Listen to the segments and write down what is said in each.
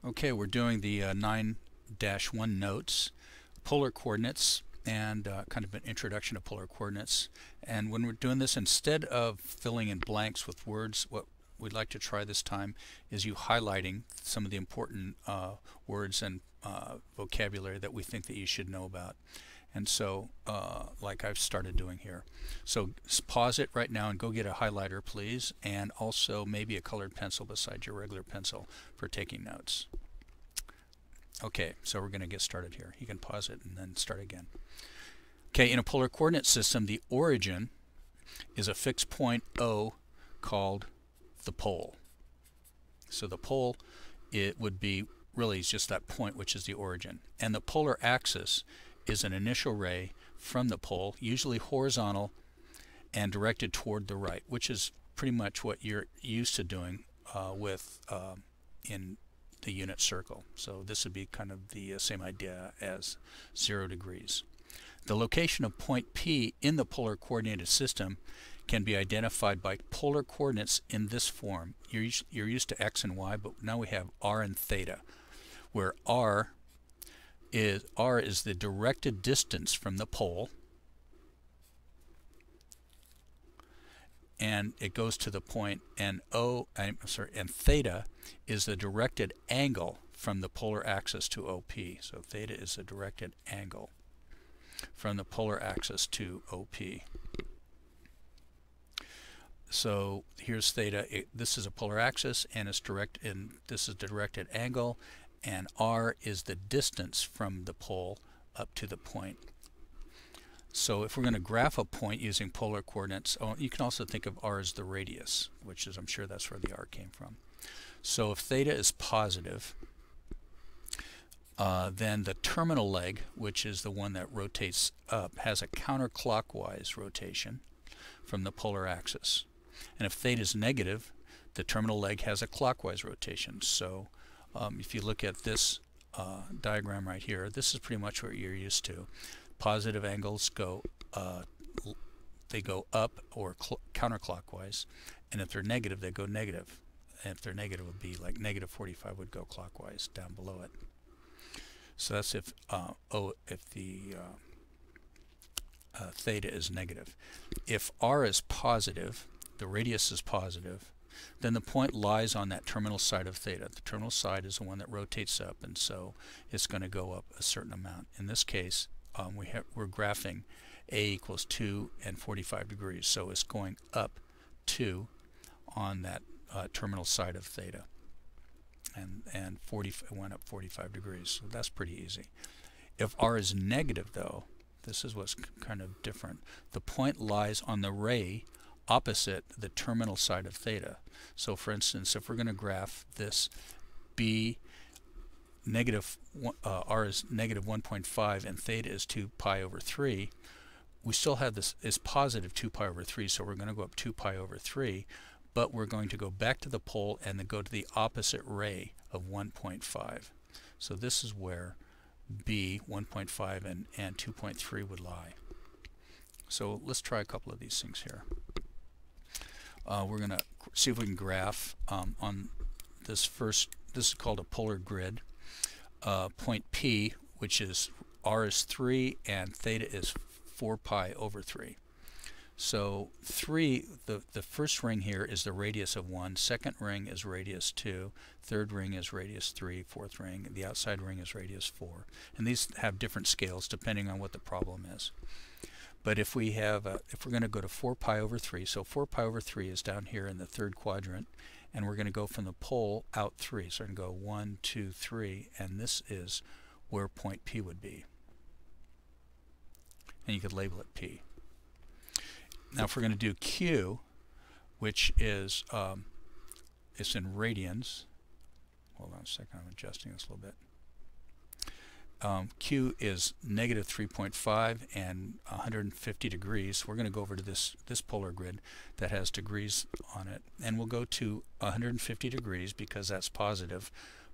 Okay, we're doing the 9-1 notes, polar coordinates, and kind of an introduction to polar coordinates. And when we're doing this, instead of filling in blanks with words, what we'd like to try this time is you highlighting some of the important words and vocabulary that we think that you should know about. And so, like I've started doing here. So pause it right now and go get a highlighter, please, and also maybe a colored pencil beside your regular pencil for taking notes. Okay, so we're going to get started here. You can pause it and then start again. Okay, in a polar coordinate system, the origin is a fixed point O called the pole. So the pole, it would be really is just that point, which is the origin. And the polar axis is an initial ray from the pole, usually horizontal and directed toward the right, which is pretty much what you're used to doing in the unit circle. So this would be kind of the same idea as 0 degrees. The location of point P in the polar coordinated system can be identified by polar coordinates in this form. You're used to x and y, but now we have r and theta, where r is the directed distance from the pole, and it goes to the point, and theta is the directed angle from the polar axis to OP. So theta is the directed angle from the polar axis to OP. So here's theta. This is a polar axis, and it's this is the directed angle, and r is the distance from the pole up to the point. So if we're going to graph a point using polar coordinates, you can also think of r as the radius, which is, I'm sure that's where the r came from. So if theta is positive, then the terminal leg, which is the one that rotates up, has a counterclockwise rotation from the polar axis. And if theta is negative, the terminal leg has a clockwise rotation. So if you look at this diagram right here, this is pretty much what you're used to. Positive angles go they go up or counterclockwise, and if they're negative, they go negative. And if they're negative, it would be like negative 45 would go clockwise down below it. So that's if the theta is negative. If r is positive, the radius is positive, then the point lies on that terminal side of theta. The terminal side is the one that rotates up, and so it's going to go up a certain amount. In this case, we're graphing a equals 2 and 45 degrees, so it's going up 2 on that terminal side of theta, and it went up 45 degrees, so that's pretty easy. If r is negative, though, this is what's kind of different. The point lies on the ray opposite the terminal side of theta. So for instance, if we're going to graph this b r is negative 1.5 and theta is 2 pi over 3, we still have this is positive 2 pi over 3, so we're going to go up 2 pi over 3, but we're going to go back to the pole and then go to the opposite ray of 1.5. So this is where b 1.5 and 2.3 would lie. So let's try a couple of these things here. We're going to see if we can graph on this first. This is called a polar grid. Point P, which is r is 3 and theta is 4 pi over 3. So 3, the first ring here is the radius of 1, second ring is radius 2, third ring is radius 3, fourth ring, the outside ring is radius 4. And these have different scales depending on what the problem is. But if we have, if we're going to go to 4 pi over 3, so 4 pi over 3 is down here in the third quadrant, and we're going to go from the pole out 3. So we're going to go 1, 2, 3, and this is where point P would be. And you could label it P. Now if we're going to do Q, which is, it's in radians. Hold on a second, I'm adjusting this a little bit. Q is negative 3.5 and 150 degrees. We're going to go over to this polar grid that has degrees on it, and we'll go to 150 degrees because that's positive,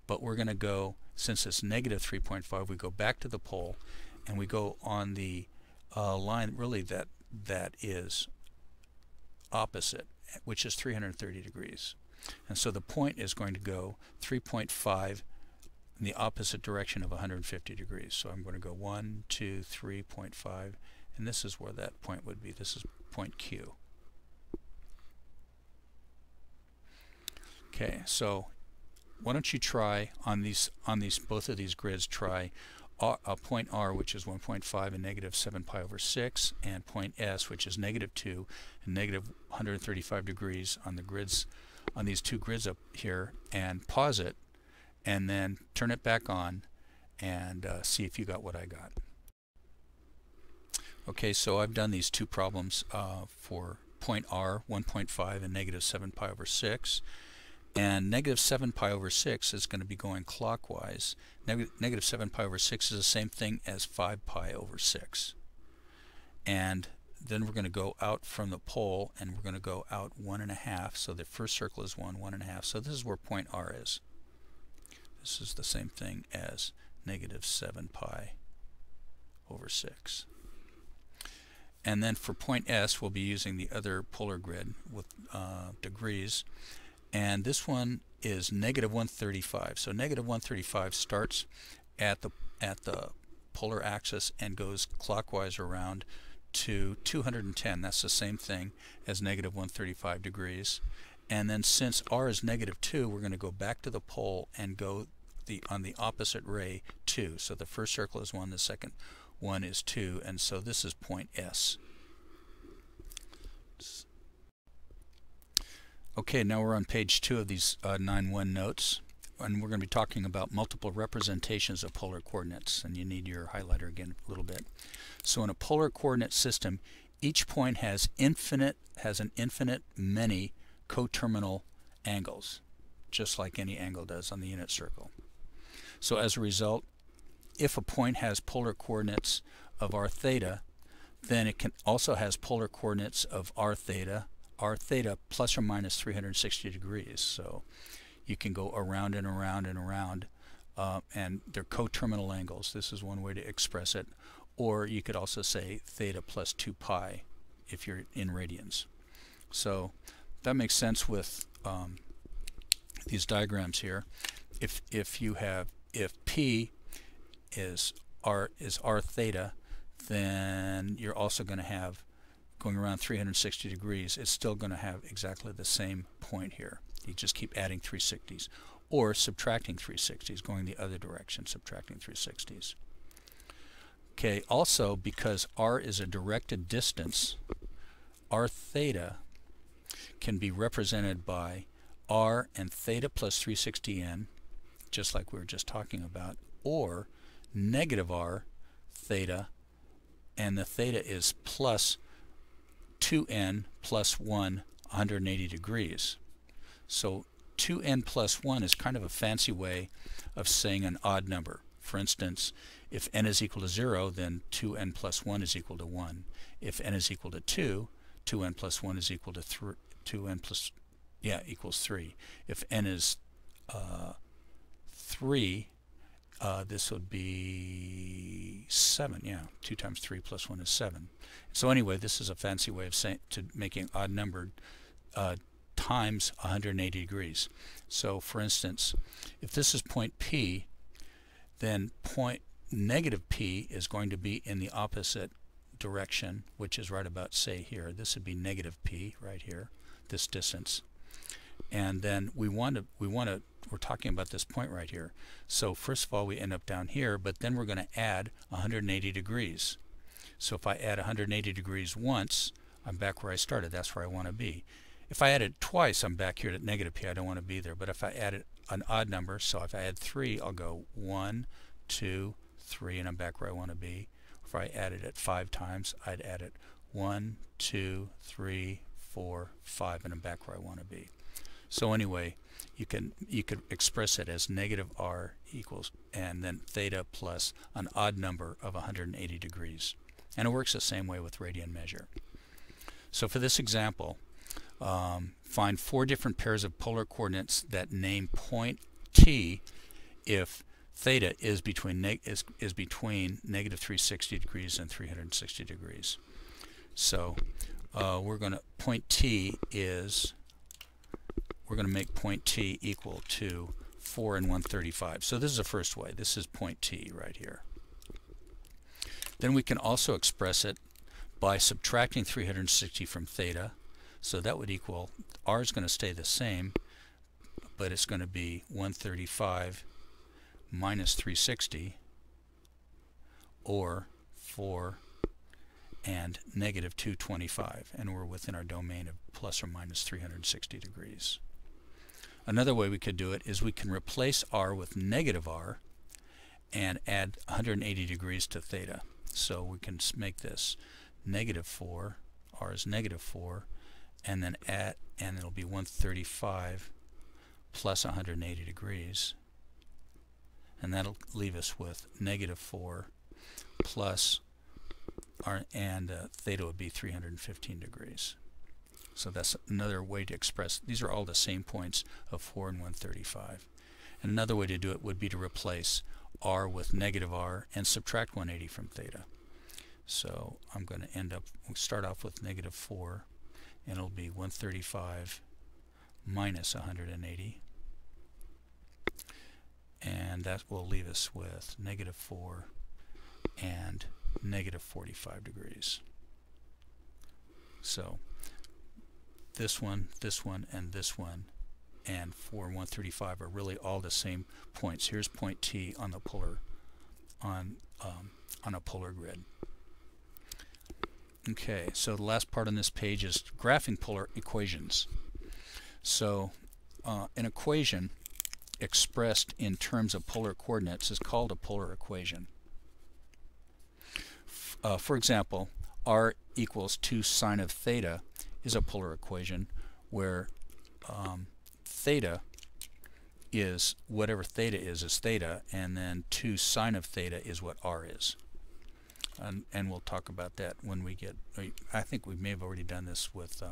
but we're going to go, since it's negative 3.5, we go back to the pole and we go on the line really that is opposite, which is 330 degrees. And so the point is going to go 3.5 in the opposite direction of 150 degrees. So I'm going to go 1, 2, 3, 0.5, and this is where that point would be. This is point Q. Okay, so why don't you try on these both of these grids, try point R, which is 1.5 and negative 7 pi over 6, and point S, which is negative 2 and negative 135 degrees on the grids, on these two grids up here, and pause it, and then turn it back on and see if you got what I got. Okay, so I've done these two problems for point R, 1.5 and negative 7 pi over 6. And negative 7 pi over 6 is going to be going clockwise. Negative 7 pi over 6 is the same thing as 5 pi over 6. And then we're going to go out from the pole, and we're going to go out 1.5. So the first circle is 1, 1.5. So this is where point R is. This is the same thing as negative 7 pi over 6. And then for point S, we'll be using the other polar grid with degrees. And this one is negative 135. So negative 135 starts at the polar axis and goes clockwise around to 210. That's the same thing as negative 135 degrees. And then since R is negative 2, we're going to go back to the pole and go on the opposite ray 2. So the first circle is 1, the second one is 2, and so this is point S. Okay, now we're on page 2 of these 9-1 notes, and we're going to be talking about multiple representations of polar coordinates, and you need your highlighter again a little bit. So in a polar coordinate system, each point has an infinite many coterminal angles, just like any angle does on the unit circle. So as a result, if a point has polar coordinates of r theta, then it can also has polar coordinates of r theta plus or minus 360 degrees. So you can go around and around and around, and they're coterminal angles. This is one way to express it. Or you could also say theta plus 2 pi if you're in radians. So that makes sense with these diagrams here. If P is r theta, then you're also going to have, going around 360 degrees, it's still going to have exactly the same point here. You just keep adding 360s or subtracting 360s, going the other direction, subtracting 360s. Okay, also because r is a directed distance, r theta can be represented by r and theta plus 360n, just like we were just talking about, or negative r theta, and the theta is plus 2n plus 1, 180 degrees. So 2n plus 1 is kind of a fancy way of saying an odd number. For instance, if n is equal to 0, then 2n plus 1 is equal to 1. If n is equal to 2, 2n plus 1 is equal to 3. Equals 3. If n is 3, this would be 7. Yeah, 2 times 3 plus 1 is 7. So anyway, this is a fancy way of saying, to making odd numbered times 180 degrees. So for instance, if this is point P, then point negative P is going to be in the opposite direction, which is right about, say, here. This would be negative P right here, this distance. And then we're talking about this point right here. So first of all, we end up down here, but then we're going to add 180 degrees. So if I add 180 degrees once, I'm back where I started. That's where I want to be. If I add it twice, I'm back here at negative P. I don't want to be there. But if I add an odd number, so if I add 3, I'll go 1, 2, 3, and I'm back where I want to be. If I added it 5 times, I'd add it 1, 2, 3, 4, 5, and I'm back where I want to be. So anyway, you could express it as negative r equals, and then theta plus an odd number of 180 degrees. And it works the same way with radian measure. So for this example, find 4 different pairs of polar coordinates that name point T if theta is between negative 360 degrees and 360 degrees. So we're going to make point T equal to 4 and 135. So this is the first way. This is point T right here. Then we can also express it by subtracting 360 from theta. So that would equal, r is going to stay the same, but it's going to be 135 minus 360, or 4 and negative 225, and we're within our domain of plus or minus 360 degrees. Another way we could do it is we can replace r with negative r and add 180 degrees to theta. So we can make this negative 4, r is negative 4, and then add, and it'll be 135 plus 180 degrees. And that'll leave us with negative 4 plus r, and theta would be 315 degrees. So that's another way to express. These are all the same points of 4 and 135. And another way to do it would be to replace r with negative r and subtract 180 from theta. So I'm going to end up, we'll start off with negative 4, and it'll be 135 minus 180. And that will leave us with negative 4 and negative 45 degrees. So this one, and this one, and 4 and 135 are really all the same points. Here's point T on the polar, on a polar grid. Okay, so the last part on this page is graphing polar equations. So an equation expressed in terms of polar coordinates is called a polar equation. For example, r equals 2 sine of theta is a polar equation where theta is, whatever theta is theta, and then 2 sine of theta is what r is. And we'll talk about that when we get, I think we may have already done this with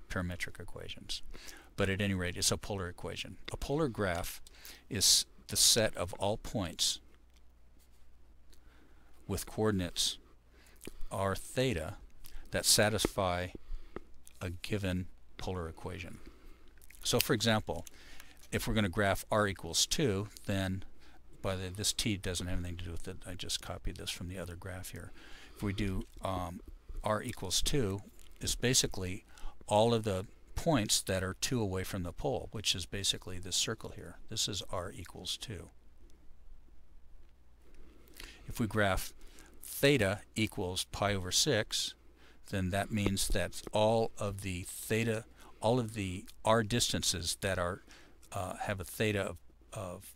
parametric equations. But at any rate, it's a polar equation. A polar graph is the set of all points with coordinates r theta that satisfy a given polar equation. So for example, if we're going to graph r equals 2, then this t doesn't have anything to do with it. I just copied this from the other graph here. If we do r equals 2, it's basically all of the points that are 2 away from the pole, which is basically this circle here. This is r equals 2. If we graph theta equals pi over 6, then that means that all of the theta, all of the r distances that are have a theta of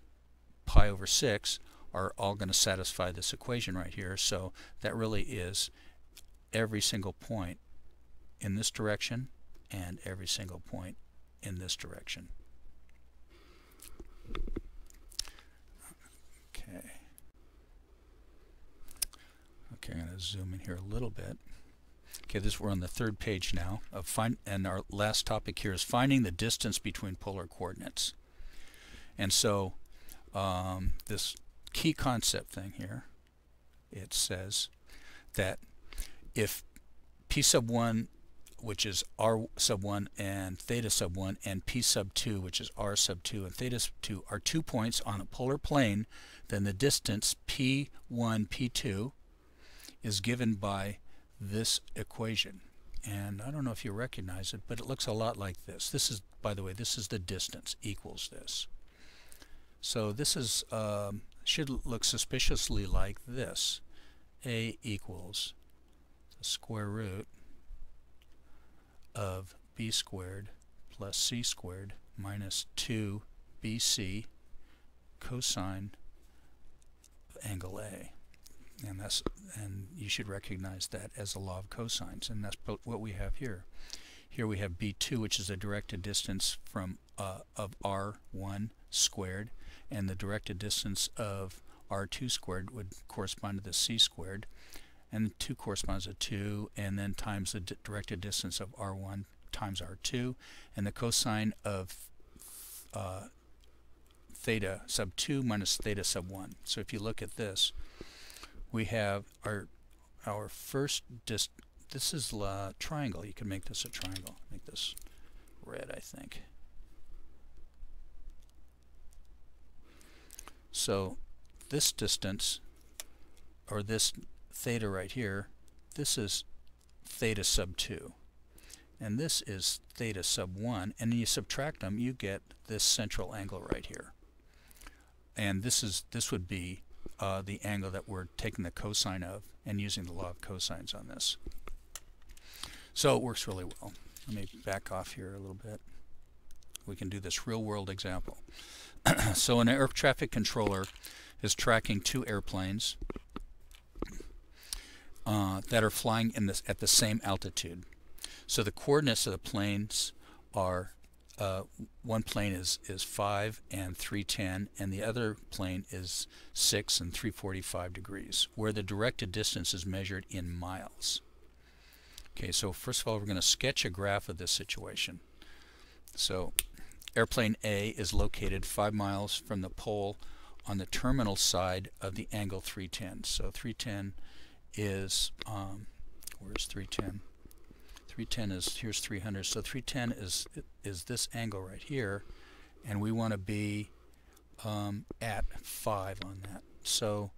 pi over 6 are all going to satisfy this equation right here. So that really is every single point in this direction and every single point in this direction. Okay, I'm going to zoom in here a little bit. Okay, we're on the third page now of and our last topic here is finding the distance between polar coordinates. And so this key concept thing here, it says that if p sub 1, which is r sub 1 and theta sub 1, and p sub 2, which is r sub 2 and theta sub 2, are 2 points on a polar plane, then the distance p1, p2 is given by this equation. And I don't know if you recognize it, but it looks a lot like this. This is, by the way, this is the distance equals this. So this is should look suspiciously like this. A equals the square root of b squared plus c squared minus 2bc cosine of angle A. And you should recognize that as a law of cosines, and that's what we have here. Here we have b2, which is a directed distance from of r1 squared, and the directed distance of r2 squared would correspond to the c squared, and 2 corresponds to 2, and then times the directed distance of r1 times r2, and the cosine of theta sub 2 minus theta sub 1. So if you look at this, we have our first this is a triangle. You can make this a triangle. Make this red, I think. So this distance, or this theta right here, this is theta sub 2. And this is theta sub 1. And then you subtract them, you get this central angle right here. And this would be the angle that we're taking the cosine of and using the law of cosines on this. So it works really well. Let me back off here a little bit. We can do this real-world example. So an air traffic controller is tracking two airplanes that are flying at the same altitude. So the coordinates of the planes are, one plane is 5 and 310, and the other plane is 6 and 345 degrees, where the directed distance is measured in miles. Okay, so first of all, we're going to sketch a graph of this situation. So airplane A is located 5 miles from the pole on the terminal side of the angle 310. So 310 is, where's 310? 310 is, here's 300. So 310 is this angle right here, and we want to be at 5 on that. So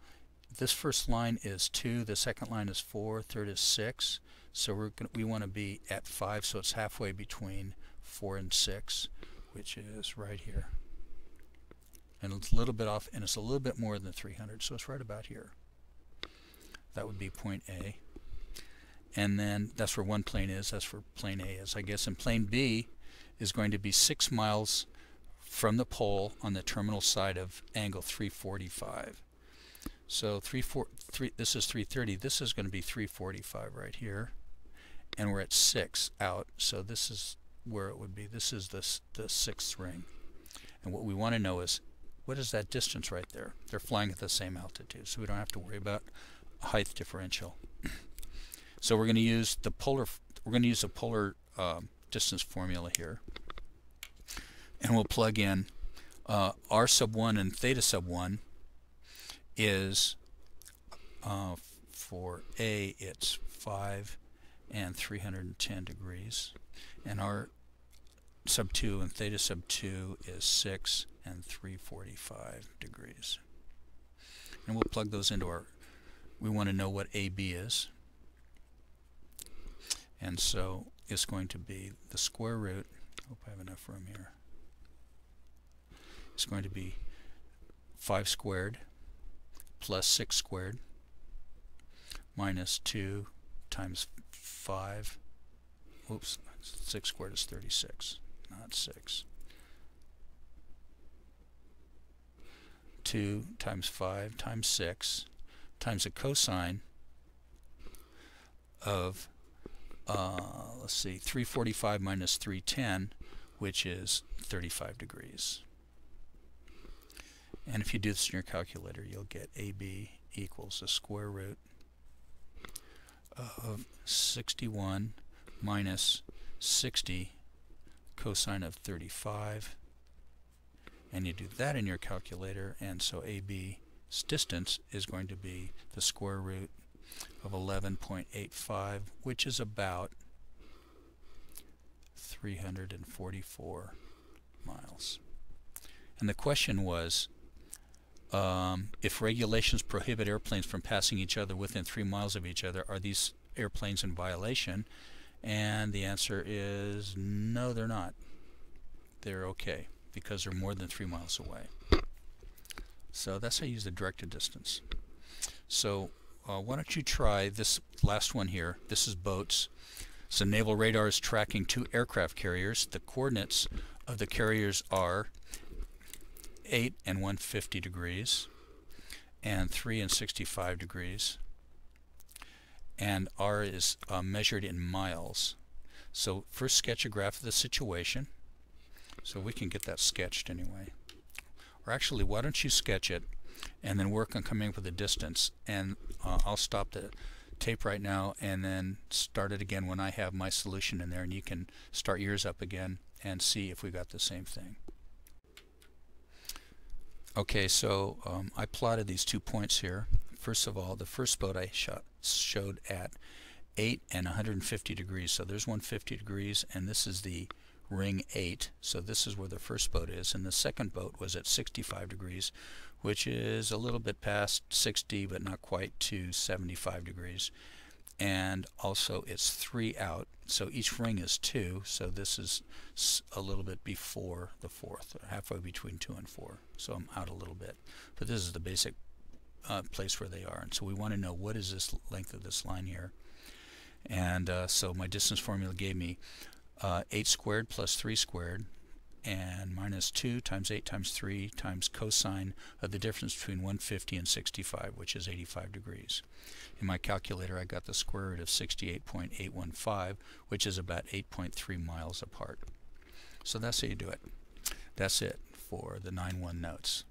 this first line is 2, the second line is 4, third is 6. So we want to be at 5, so it's halfway between 4 and 6, which is right here. And it's a little bit off, and it's a little bit more than 300, so it's right about here. That would be point A. And then that's where one plane is, that's where plane A is, I guess. And plane B is going to be 6 miles from the pole on the terminal side of angle 345. So this is 330, this is going to be 345 right here. And we're at 6 out, so this is where it would be. This is the 6th ring. And what we want to know is, what is that distance right there? They're flying at the same altitude, so we don't have to worry about a height differential. So we're going to use the polar distance formula here, and we'll plug in r sub 1 and theta sub 1 is for A it's 5 and 310 degrees, and r sub 2 and theta sub 2 is 6 and 345 degrees. And we'll plug those into our, we want to know what AB is. And so it's going to be the square root, hope I have enough room here, it's going to be 5 squared plus 6 squared minus 2 times 5, oops, 6 squared is 36, not 6. 2 times 5 times 6 times the cosine of, let's see, 345 minus 310, which is 35 degrees. And if you do this in your calculator, you'll get AB equals the square root of 61 minus 60 cosine of 35. And you do that in your calculator, and so AB's distance is going to be the square root of 11.85, which is about 344 miles. And the question was, if regulations prohibit airplanes from passing each other within 3 miles of each other, are these airplanes in violation? And the answer is no, they're not. They're okay, because they're more than 3 miles away. So that's how you use the directed distance. So why don't you try this last one here. This is boats. So naval radar is tracking 2 aircraft carriers. The coordinates of the carriers are 8 and 150 degrees and 3 and 65 degrees. And R is measured in miles. So first sketch a graph of the situation. So we can get that sketched anyway. Or actually, why don't you sketch it and then work on coming up with a distance, and I'll stop the tape right now and then start it again when I have my solution in there, and you can start yours up again and see if we got the same thing. Okay, so I plotted these 2 points here. First of all, the first boat I showed at 8 and 150 degrees. So there's 150 degrees, and this is the ring 8. So this is where the first boat is, and the second boat was at 65 degrees, which is a little bit past 60 but not quite to 75 degrees. And also it's 3 out, so each ring is 2, so this is a little bit before the fourth, halfway between 2 and 4, so I'm out a little bit. But this is the basic place where they are, and so we want to know what is this length of this line here. And so my distance formula gave me 8 squared plus 3 squared, and minus 2 times 8 times 3 times cosine of the difference between 150 and 65, which is 85 degrees. In my calculator I got the square root of 68.815, which is about 8.3 miles apart. So that's how you do it. That's it for the 9-1 notes.